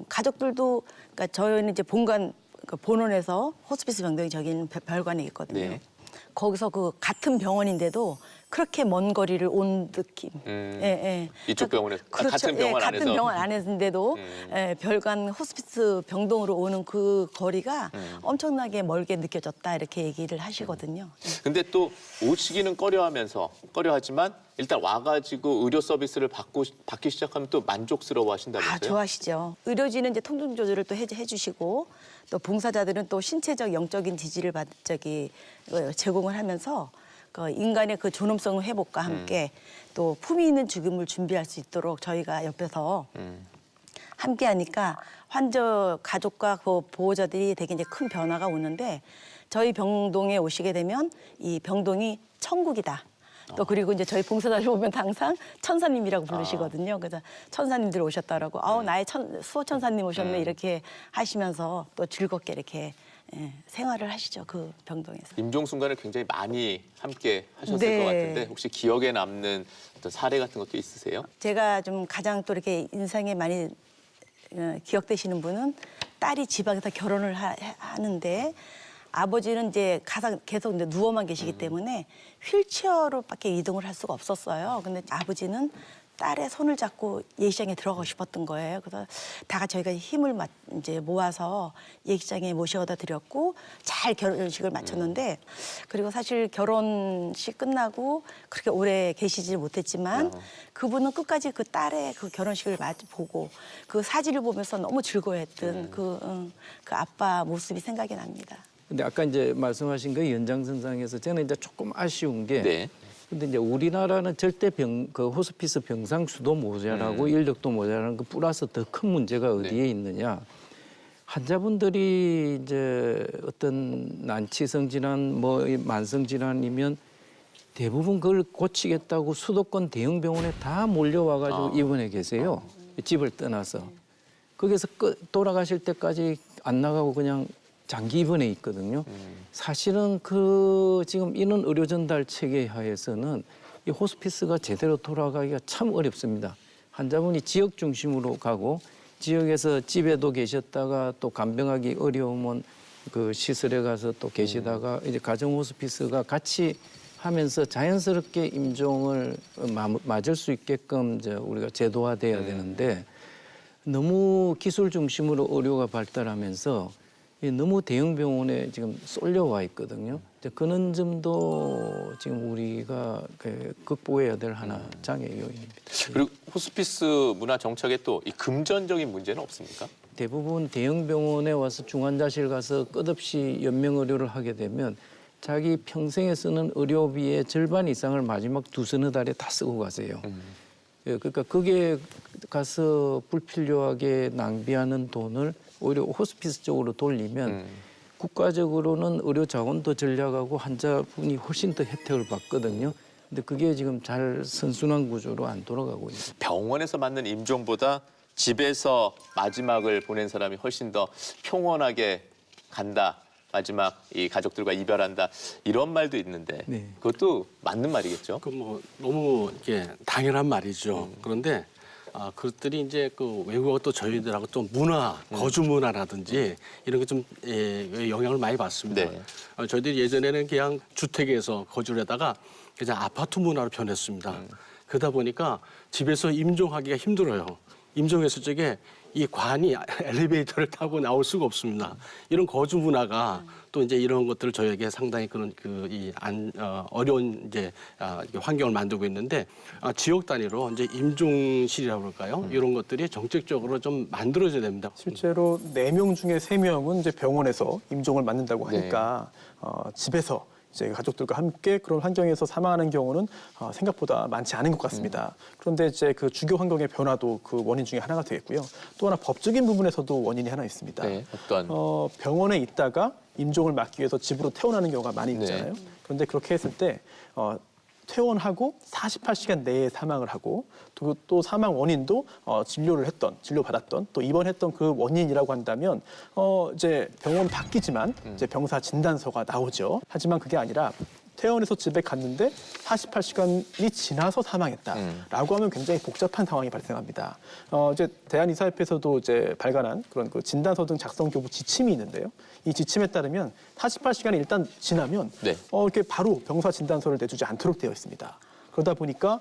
가족들도 그러니까 저희는 이제 본관 그 본원에서 호스피스 병동이 저기는 별관에 있거든요. 네. 거기서 그 같은 병원인데도 그렇게 먼 거리를 온 느낌. 이쪽 병원에 그렇죠. 같은 병원 안에서 같은 병원 안에서인데도 별관 호스피스 병동으로 오는 그 거리가 엄청나게 멀게 느껴졌다 이렇게 얘기를 하시거든요. 근데 또 오시기는 꺼려하지만 일단 와가지고 의료 서비스를 받기 시작하면 또 만족스러워 하신다면서요? 아, 좋아하시죠. 의료진은 이제 통증 조절을 또 해주시고 또 봉사자들은 또 신체적 영적인 지지를 제공을 하면서 그 인간의 그 존엄성 회복과 함께 또 품위 있는 죽음을 준비할 수 있도록 저희가 옆에서 함께 하니까 환자 가족과 그 보호자들이 되게 이제 큰 변화가 오는데 저희 병동에 오시게 되면 이 병동이 천국이다. 또 그리고 이제 저희 봉사자를 보면 항상 천사님이라고 부르시거든요. 그래서 천사님들 오셨다라고 나의 수호천사님 오셨네 이렇게 하시면서 또 즐겁게 이렇게 생활을 하시죠. 그 병동에서. 임종 순간을 굉장히 많이 함께 하셨을 네. 것 같은데 혹시 기억에 남는 어떤 사례 같은 것도 있으세요? 제가 좀 가장 또 이렇게 인상에 많이 기억되시는 분은 딸이 지방에서 결혼을 하는데 아버지는 이제 계속 이제 누워만 계시기 때문에 휠체어로밖에 이동을 할 수가 없었어요. 근데 아버지는 딸의 손을 잡고 예식장에 들어가고 싶었던 거예요. 그래서 다 같이 저희가 힘을 이제 모아서 예식장에 모셔다 드렸고 잘 결혼식을 마쳤는데 그리고 사실 결혼식 끝나고 그렇게 오래 계시지 못했지만 그분은 끝까지 그 딸의 그 결혼식을 보고 그 사진을 보면서 너무 즐거워했던 그 아빠 모습이 생각이 납니다. 근데 아까 이제 말씀하신 그 연장선상에서 저는 이제 조금 아쉬운 게 네. 근데 이제 우리나라는 절대 그 호스피스 병상 수도 모자라고 인력도 모자라는 그 플러스 더 큰 문제가 어디에 있느냐. 환자분들이 이제 어떤 난치성 질환, 뭐 만성 질환이면 대부분 그걸 고치겠다고 수도권 대형 병원에 다 몰려와가지고 입원해 계세요. 집을 떠나서. 거기서 돌아가실 때까지 안 나가고 그냥 장기 입원해 있거든요. 사실은 그 지금 이런 의료 전달 체계 하에서는 이 호스피스가 제대로 돌아가기가 참 어렵습니다. 환자분이 지역 중심으로 가고 지역에서 집에도 계셨다가 또 간병하기 어려우면 그 시설에 가서 또 계시다가 이제 가정 호스피스가 같이 하면서 자연스럽게 임종을 맞을 수 있게끔 이제 우리가 제도화돼야 되는데 너무 기술 중심으로 의료가 발달하면서 너무 대형 병원에 지금 쏠려와 있거든요. 그런 점도 지금 우리가 극복해야 될 하나 장애 요인입니다. 그리고 호스피스 문화 정착에 또 이 금전적인 문제는 없습니까? 대부분 대형 병원에 와서 중환자실 가서 끝없이 연명 의료를 하게 되면 자기 평생에 쓰는 의료비의 절반 이상을 마지막 두서너 달에 다 쓰고 가세요. 예, 그러니까 그게 가서 불필요하게 낭비하는 돈을 오히려 호스피스 쪽으로 돌리면 국가적으로는 의료 자원도 절약하고 환자분이 훨씬 더 혜택을 받거든요. 근데 그게 지금 잘 선순환 구조로 안 돌아가고 있어요. 병원에서 맞는 임종보다 집에서 마지막을 보낸 사람이 훨씬 더 평온하게 간다. 마지막 이 가족들과 이별한다. 이런 말도 있는데 네. 그것도 맞는 말이겠죠? 그 뭐 너무 이게 당연한 말이죠. 그런데 그것들이 이제 그 외국하고 또 저희들하고 또 문화, 거주 문화라든지 이런 게 좀 영향을 많이 받습니다. 네. 저희들이 예전에는 그냥 주택에서 거주를 하다가 그냥 아파트 문화로 변했습니다. 그러다 보니까 집에서 임종하기가 힘들어요. 임종했을 적에 이 관이 엘리베이터를 타고 나올 수가 없습니다. 이런 거주 문화가 또 이제 이런 것들을 저희에게 상당히 그런 어려운 이제 환경을 만들고 있는데 지역 단위로 이제 임종실이라고 그럴까요? 이런 것들이 정책적으로 좀 만들어져야 됩니다. 실제로 4명 중에 3명은 이제 병원에서 임종을 맞는다고 하니까 집에서 이제 가족들과 함께 그런 환경에서 사망하는 경우는 생각보다 많지 않은 것 같습니다. 그런데 이제 그 주거 환경의 변화도 그 원인 중에 하나가 되겠고요. 또 하나 법적인 부분에서도 원인이 하나 있습니다. 네, 어떤? 병원에 있다가 임종을 막기 위해서 집으로 퇴원하는 경우가 많이 네. 있잖아요. 그런데 그렇게 했을 때 퇴원하고 48시간 내에 사망을 하고 또 사망 원인도 진료받았던 또 입원했던 그 원인이라고 한다면 이제 병원 바뀌지만 이제 병사 진단서가 나오죠. 하지만 그게 아니라 퇴원해서 집에 갔는데 48시간이 지나서 사망했다라고 하면 굉장히 복잡한 상황이 발생합니다. 이제 대한의사협회에서도 이제 발간한 그런 그 진단서 등 작성 교부 지침이 있는데요. 이 지침에 따르면 48시간이 일단 지나면 네. 이렇게 바로 병사 진단서를 내주지 않도록 되어 있습니다. 그러다 보니까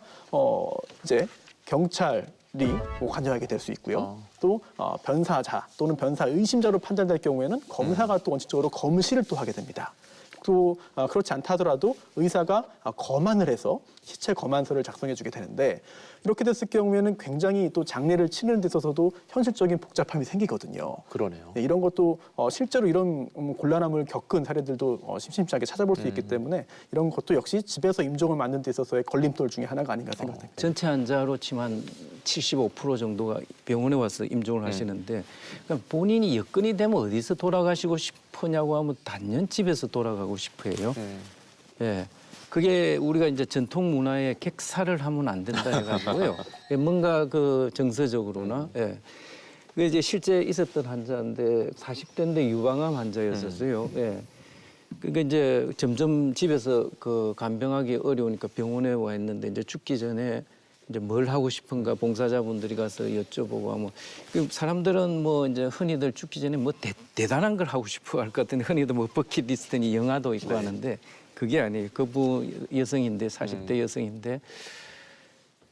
이제 경찰이 뭐 관여하게 될 수 있고요. 또 변사자 또는 변사 의심자로 판단될 경우에는 검사가 또 원칙적으로 검시를 또 하게 됩니다. 또 그렇지 않다 하더라도 의사가 검안을 해서 시체 검안서를 작성해주게 되는데 이렇게 됐을 경우에는 굉장히 또 장례를 치르는 데 있어서도 현실적인 복잡함이 생기거든요. 그러네요. 네, 이런 것도 실제로 이런 곤란함을 겪은 사례들도 심심찮게 찾아볼 수 있기 때문에 이런 것도 역시 집에서 임종을 맞는 데 있어서의 걸림돌 중에 하나가 아닌가 생각됩니다. 전체 환자로 치면 한 75% 정도가 병원에 와서 임종을 하시는데 그러니까 본인이 여건이 되면 어디서 돌아가시고 싶으냐고 하면 단연 집에서 돌아가고 싶어해요. 예. 그게 우리가 이제 전통 문화에 객사를 하면 안 된다 해가지고요. 뭔가 그 정서적으로나 예. 그게 이제 실제 있었던 환자인데 40대인데 유방암 환자였었어요. 예. 그러니까 이제 점점 집에서 그 간병하기 어려우니까 병원에 와 있는데 이제 죽기 전에 이제 뭘 하고 싶은가 봉사자분들이 가서 여쭤보고 하면 그 사람들은 뭐 이제 흔히들 죽기 전에 뭐 대단한 걸 하고 싶어 할 것 같은데 흔히들 뭐 버킷리스트니 영화도 있고 하는데 그게 아니에요. 그분 여성인데 40대 여성인데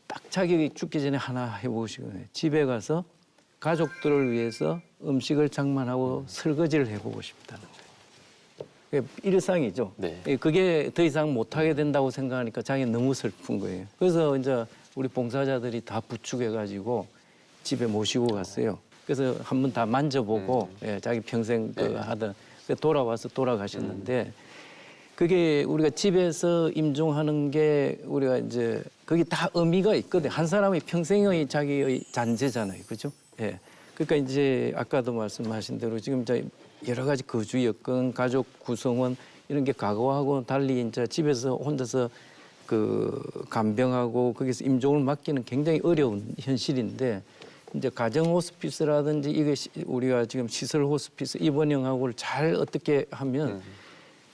딱 자기 죽기 전에 하나 해보고 싶어요. 집에 가서 가족들을 위해서 음식을 장만하고 설거지를 해보고 싶다는 거예요. 그게 일상이죠. 네. 그게 더 이상 못하게 된다고 생각하니까 자기는 너무 슬픈 거예요. 그래서 이제 우리 봉사자들이 다 부축해가지고 집에 모시고 갔어요. 그래서 한번 다 만져보고 예, 자기 평생 하던 돌아와서 돌아가셨는데 그게 우리가 집에서 임종하는 게 우리가 이제 그게 다 의미가 있거든요. 한 사람의 평생의 자기의 잔재잖아요. 그죠? 예. 그러니까 이제 아까도 말씀하신 대로 지금 이제 여러 가지 거주 여건, 가족 구성원 이런 게 과거하고 달리 이제 집에서 혼자서 그 간병하고 거기서 임종을 맡기는 굉장히 어려운 현실인데 이제 가정 호스피스라든지 이게 우리가 지금 시설 호스피스 입원형하고를 잘 어떻게 하면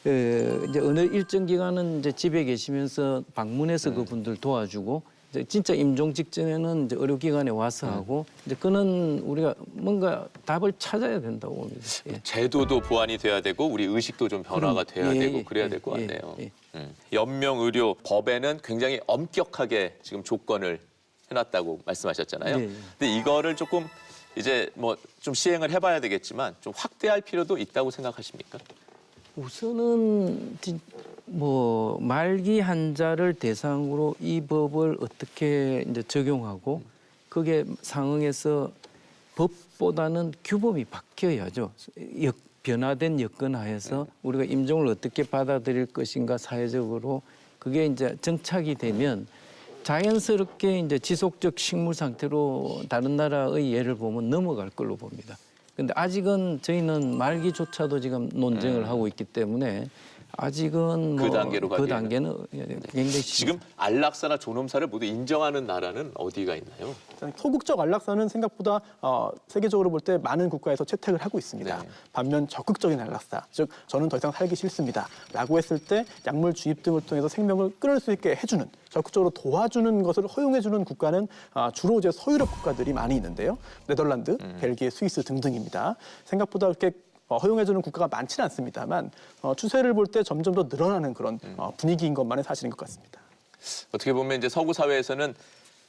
이제 어느 일정 기간은 이제 집에 계시면서 방문해서 그분들 도와주고 이제 진짜 임종 직전에는 이제 의료기관에 와서 하고 이제 그는 우리가 뭔가 답을 찾아야 된다고 봅니다. 예. 제도도 보완이 돼야 되고 우리 의식도 좀 변화가 돼야 예, 되고 예, 그래야 예, 될 것 예, 같네요. 예. 연명의료 법에는 굉장히 엄격하게 지금 조건을 해놨다고 말씀하셨잖아요. 예, 예. 근데 이거를 조금 이제 뭐 좀 시행을 해봐야 되겠지만 좀 확대할 필요도 있다고 생각하십니까? 우선은 뭐 말기 환자를 대상으로 이 법을 어떻게 이제 적용하고 그게 상응해서 법보다는 규범이 바뀌어야죠. 변화된 여건 하에서 우리가 임종을 어떻게 받아들일 것인가 사회적으로 그게 이제 정착이 되면 자연스럽게 이제 지속적 식물 상태로 다른 나라의 예를 보면 넘어갈 걸로 봅니다. 근데 아직은 저희는 말기조차도 지금 논쟁을 하고 있기 때문에 아직은 그 단계로 그 가기에는. 단계는 굉장히 지금 안락사나 존엄사를 모두 인정하는 나라는 어디가 있나요? 소극적 안락사는 생각보다 세계적으로 볼 때 많은 국가에서 채택을 하고 있습니다. 네. 반면 적극적인 안락사, 즉 저는 더 이상 살기 싫습니다라고 했을 때 약물 주입 등을 통해서 생명을 끊을 수 있게 해주는 적극적으로 도와주는 것을 허용해주는 국가는 주로 이제 서유럽 국가들이 많이 있는데요. 네덜란드, 벨기에, 스위스 등등입니다. 생각보다 그렇게 허용해주는 국가가 많지는 않습니다만 추세를 볼 때 점점 더 늘어나는 그런 분위기인 것만은 사실인 것 같습니다. 어떻게 보면 이제 서구 사회에서는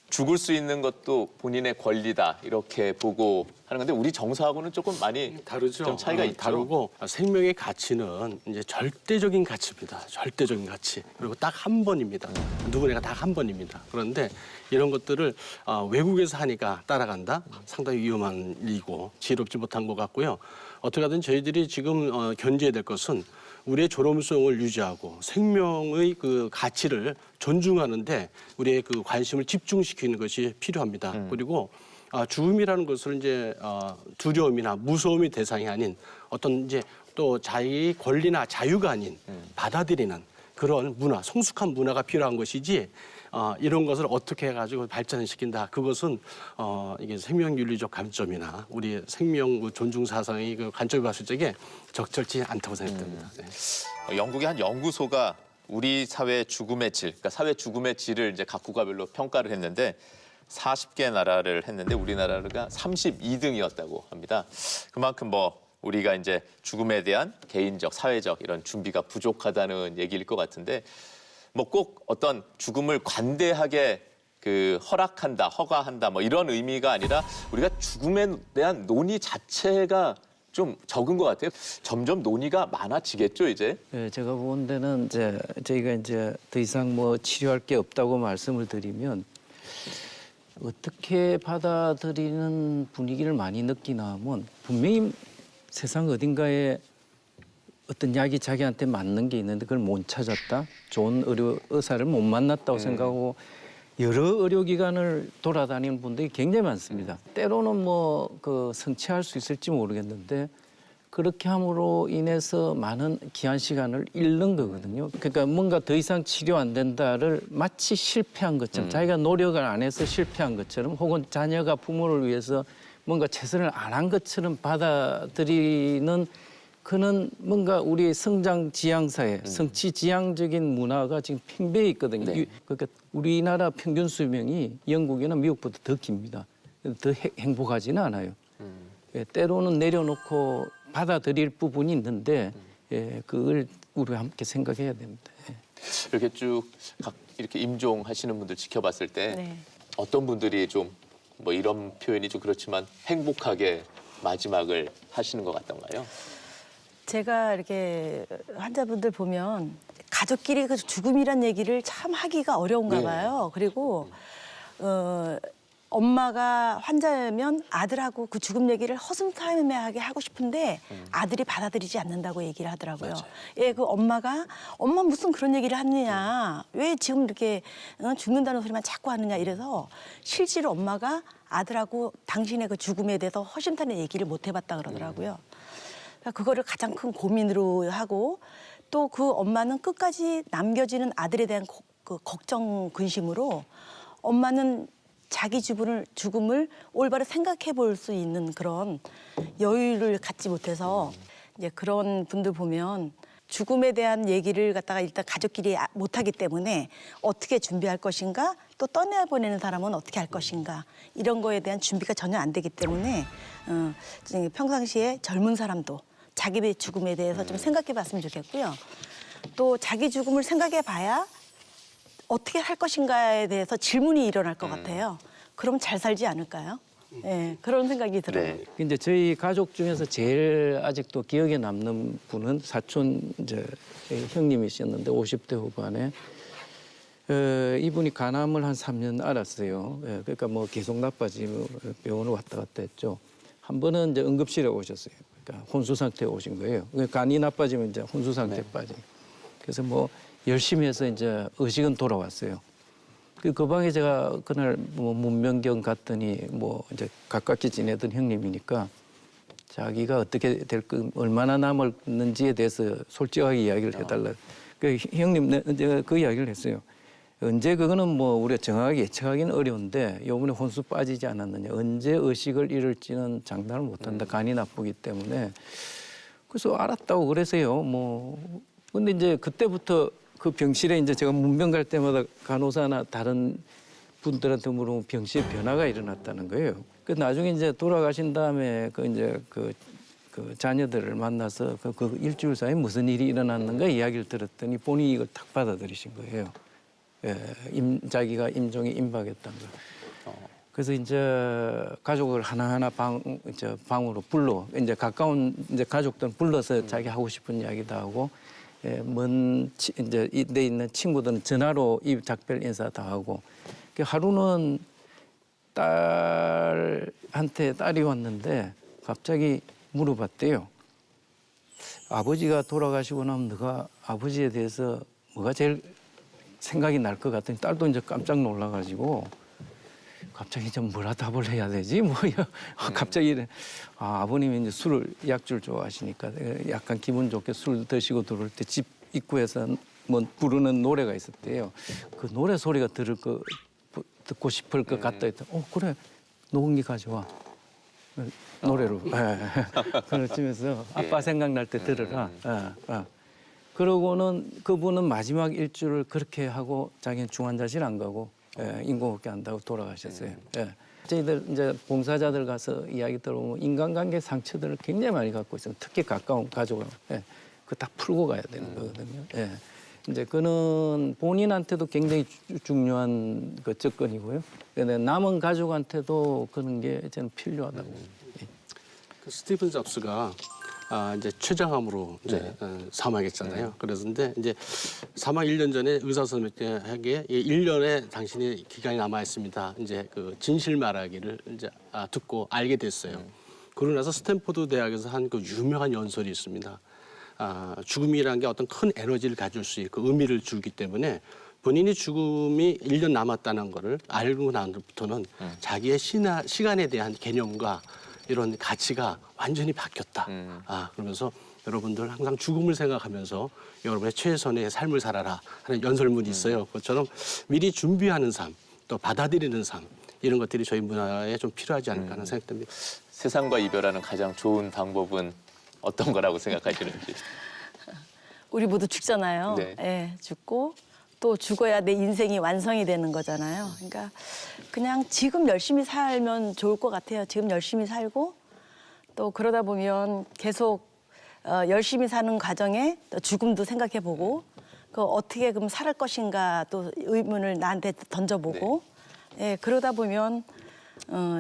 죽을 수 있는 것도 본인의 권리다 이렇게 보고 하는 건데 우리 정서하고는 조금 많이 다르죠. 좀 차이가 있죠. 다르고 생명의 가치는 이제 절대적인 가치입니다. 절대적인 가치. 그리고 딱 한 번입니다. 누구나 딱 한 번입니다. 그런데 이런 것들을 외국에서 하니까 따라간다? 상당히 위험한 일이고 지혜롭지 못한 것 같고요. 어떻게 하든 저희들이 지금 견제해야 될 것은 우리의 존엄성을 유지하고 생명의 그 가치를 존중하는데 우리의 그 관심을 집중시키는 것이 필요합니다. 그리고 죽음이라는 것을 이제 두려움이나 무서움이 대상이 아닌 어떤 이제 또 자기의 권리나 자유가 아닌 받아들이는 그런 문화, 성숙한 문화가 필요한 것이지 이런 것을 어떻게 해가지고 발전시킨다. 그것은 이게 생명윤리적 관점이나 우리의 생명 존중 사상의 그 관점을 봤을 적에 적절치 않다고 생각됩니다. 네. 영국의 한 연구소가 우리 사회 죽음의 질, 그러니까 사회 죽음의 질을 이제 각 국가별로 평가를 했는데 40개 나라를 했는데 우리나라가 32등이었다고 합니다. 그만큼 뭐 우리가 이제 죽음에 대한 개인적, 사회적 이런 준비가 부족하다는 얘기일 것 같은데 뭐 꼭 어떤 죽음을 관대하게 그 허락한다, 허가한다 뭐 이런 의미가 아니라 우리가 죽음에 대한 논의 자체가 좀 적은 것 같아요. 점점 논의가 많아지겠죠, 이제. 네, 제가 본 데는 이제 저희가 이제 더 이상 뭐 치료할 게 없다고 말씀을 드리면 어떻게 받아들이는 분위기를 많이 느끼나 하면 분명히 세상 어딘가에 어떤 약이 자기한테 맞는 게 있는데 그걸 못 찾았다. 좋은 의사를 못 만났다고 생각하고 여러 의료기관을 돌아다니는 분들이 굉장히 많습니다. 때로는 뭐 그 성취할 수 있을지 모르겠는데 그렇게 함으로 인해서 많은 귀한 시간을 잃는 거거든요. 그러니까 뭔가 더 이상 치료 안 된다를 마치 실패한 것처럼 자기가 노력을 안 해서 실패한 것처럼 혹은 자녀가 부모를 위해서 뭔가 최선을 안 한 것처럼 받아들이는 그는 뭔가 우리 성장 지향사회, 성취 지향적인 문화가 지금 팽배해 있거든요. 네. 그러니까 우리나라 평균 수명이 영국이나 미국보다 더 깁니다. 더 행복하지는 않아요. 예, 때로는 내려놓고 받아들일 부분이 있는데 예, 그걸 우리가 함께 생각해야 됩니다. 예. 이렇게 쭉 각 이렇게 임종하시는 분들 지켜봤을 때 네. 어떤 분들이 좀 뭐 이런 표현이 좀 그렇지만 행복하게 마지막을 하시는 것 같던가요? 제가 이렇게 환자분들 보면 가족끼리 그 죽음이란 얘기를 참 하기가 어려운가 네. 봐요. 그리고 엄마가 환자면 아들하고 그 죽음 얘기를 허심탄회하게 하고 싶은데 아들이 받아들이지 않는다고 얘기를 하더라고요. 맞아요. 예, 그 엄마 무슨 그런 얘기를 하느냐. 왜 지금 이렇게 죽는다는 소리만 자꾸 하느냐 이래서 실제로 엄마가 아들하고 당신의 그 죽음에 대해서 허심탄회 얘기를 못 해봤다 그러더라고요. 그러니까 그거를 가장 큰 고민으로 하고 또 그 엄마는 끝까지 남겨지는 아들에 대한 그 걱정 근심으로 엄마는 자기 죽음을 올바로 생각해 볼 수 있는 그런 여유를 갖지 못해서 이제 그런 분들 보면 죽음에 대한 얘기를 갖다가 일단 가족끼리 못하기 때문에 어떻게 준비할 것인가 또 떠내보내는 사람은 어떻게 할 것인가 이런 거에 대한 준비가 전혀 안 되기 때문에 평상시에 젊은 사람도 자기 죽음에 대해서 좀 생각해 봤으면 좋겠고요. 또 자기 죽음을 생각해 봐야 어떻게 할 것인가에 대해서 질문이 일어날 것 같아요. 그럼 잘 살지 않을까요? 네, 그런 생각이 들어요. 네. 근데 저희 가족 중에서 제일 아직도 기억에 남는 분은 사촌 이제 형님이셨는데 50대 후반에 이분이 간암을 한 3년 앓았어요. 예, 그러니까 뭐 계속 나빠지고 병원을 왔다 갔다 했죠. 한 번은 이제 응급실에 오셨어요. 그러니까 혼수 상태에 오신 거예요. 그러니까 간이 나빠지면 이제 혼수 상태에 빠지. 그래서 뭐 열심히 해서 이제 의식은 돌아왔어요. 그 방에 제가 그날 뭐 문명경 갔더니 뭐 이제 가깝게 지내던 형님이니까 자기가 어떻게 될 거, 얼마나 남았는지에 대해서 솔직하게 이야기를 해달라. 그 형님 이제 그 이야기를 했어요. 언제 그거는 뭐 우리가 정확하게 예측하기는 어려운데 요번에 혼수 빠지지 않았느냐. 언제 의식을 잃을지는 장담을 못한다. 간이 나쁘기 때문에. 그래서 알았다고 그래서요. 뭐 근데 이제 그때부터 그 병실에 이제 제가 문병 갈 때마다 간호사나 다른 분들한테 물어보면 병실에 변화가 일어났다는 거예요. 그 나중에 이제 돌아가신 다음에 그 이제 그 자녀들을 만나서 그 일주일 사이에 무슨 일이 일어났는가 이야기를 들었더니 본인이 이걸 탁 받아들이신 거예요. 예, 자기가 임종에 임박했다는 거. 그래서 이제 가족을 하나하나 방으로 불러 이제 가까운 이제 가족들은 불러서 자기 하고 싶은 이야기도 하고 예, 이제 내 있는 친구들은 전화로 이 작별 인사 다 하고 하루는 딸이 왔는데 갑자기 물어봤대요. 아버지가 돌아가시고 나면 너가 아버지에 대해서 뭐가 제일 생각이 날 것 같더니 딸도 이제 깜짝 놀라가지고 갑자기 좀 뭐라 답을 해야 되지? 갑자기 이래. 아버님이 이제 술을 약주를 좋아하시니까 약간 기분 좋게 술 드시고 들어올 때 집 입구에서 뭐 부르는 노래가 있었대요. 그 노래 소리가 듣고 싶을 것 같다 했더니 그래 녹음기 가져와. 노래로. 그러면서 아빠 생각날 때 들으라. 그러고는 그분은 마지막 일주를 그렇게 하고 자기는 중환자실 안 가고 인공호흡기 한다고 돌아가셨어요. 저희들 이제 봉사자들 가서 이야기 들어보면 인간관계 상처들을 굉장히 많이 갖고 있어요. 특히 가까운 가족하고 그 딱 풀고 가야 되는 거거든요. 이제 그는 본인한테도 굉장히 중요한 그 접근이고요. 근데 남은 가족한테도 그런 게 저는 필요하다고. 그 스티븐 잡스가 이제 췌장암으로 이제 사망했잖아요. 그래서인데 이제 사망 1년 전에 의사 선생님에게 1년의 당신의 기간이 남아 있습니다. 이제 그 진실 말하기를 이제 듣고 알게 됐어요. 그러고 나서 스탠포드 대학에서 한 그 유명한 연설이 있습니다. 죽음이라는 게 어떤 큰 에너지를 가질 수 있고 의미를 주기 때문에 본인이 죽음이 1년 남았다는 거를 알고 나서부터는 자기의 시간에 대한 개념과 이런 가치가 완전히 바뀌었다. 그러면서 여러분들 항상 죽음을 생각하면서 여러분의 최선의 삶을 살아라 하는 연설문이 있어요. 그것처럼 미리 준비하는 삶, 또 받아들이는 삶 이런 것들이 저희 문화에 좀 필요하지 않을까 하는 생각이 듭니다. 세상과 이별하는 가장 좋은 방법은 어떤 거라고 생각하시는지. 우리 모두 죽잖아요. 네. 예, 죽고 또 죽어야 내 인생이 완성이 되는 거잖아요. 그러니까 그냥 지금 열심히 살면 좋을 것 같아요. 지금 열심히 살고 또 그러다 보면 계속 열심히 사는 과정에 또 죽음도 생각해보고 그 어떻게 그럼 살 것인가 또 의문을 나한테 던져보고 예, 그러다 보면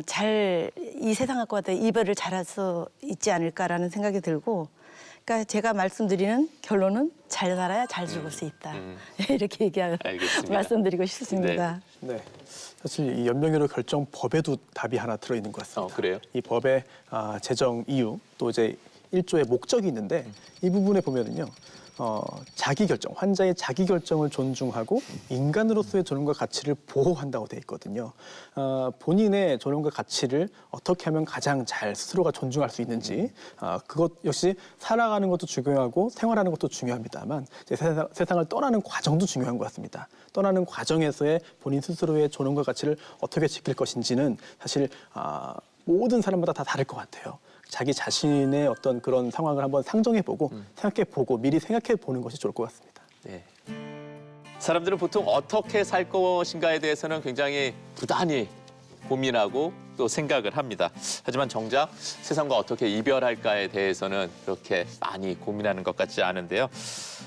잘 이 세상과 갖고 이별을 잘할 수 있지 않을까라는 생각이 들고 그러니까 제가 말씀드리는 결론은 잘 살아야 잘 죽을 수 있다. 이렇게 알겠습니다. 말씀드리고 싶습니다. 네. 사실 이 연명의료 결정 법에도 답이 하나 들어있는 것 같습니다. 그래요? 이 법의 제정 이유 또 이제 1조의 목적이 있는데 이 부분에 보면은요. 자기 결정, 환자의 자기 결정을 존중하고 인간으로서의 존엄과 가치를 보호한다고 돼 있거든요. 본인의 존엄과 가치를 어떻게 하면 가장 잘 스스로가 존중할 수 있는지 그것 역시 살아가는 것도 중요하고 생활하는 것도 중요합니다만 이제 세상을 떠나는 과정도 중요한 것 같습니다. 떠나는 과정에서의 본인 스스로의 존엄과 가치를 어떻게 지킬 것인지는 사실 모든 사람마다 다 다를 것 같아요. 자기 자신의 어떤 그런 상황을 한번 상정해보고 생각해보고 미리 생각해보는 것이 좋을 것 같습니다. 네. 사람들은 보통 어떻게 살 것인가에 대해서는 굉장히 부단히 고민하고 또 생각을 합니다. 하지만 정작 세상과 어떻게 이별할까에 대해서는 그렇게 많이 고민하는 것 같지 않은데요.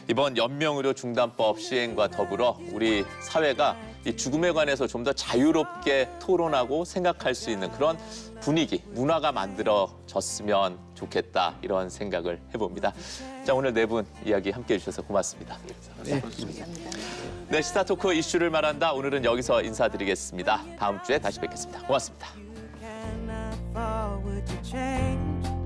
이번 연명의료 중단법 시행과 더불어 우리 사회가 이 죽음에 관해서 좀 더 자유롭게 토론하고 생각할 수 있는 그런 분위기, 문화가 만들어졌으면 좋겠다 이런 생각을 해봅니다. 자, 오늘 네 분 이야기 함께해 주셔서 고맙습니다. 네, 시사토크 이슈를 말한다. 오늘은 여기서 인사드리겠습니다. 다음 주에 다시 뵙겠습니다. 고맙습니다. Would you change?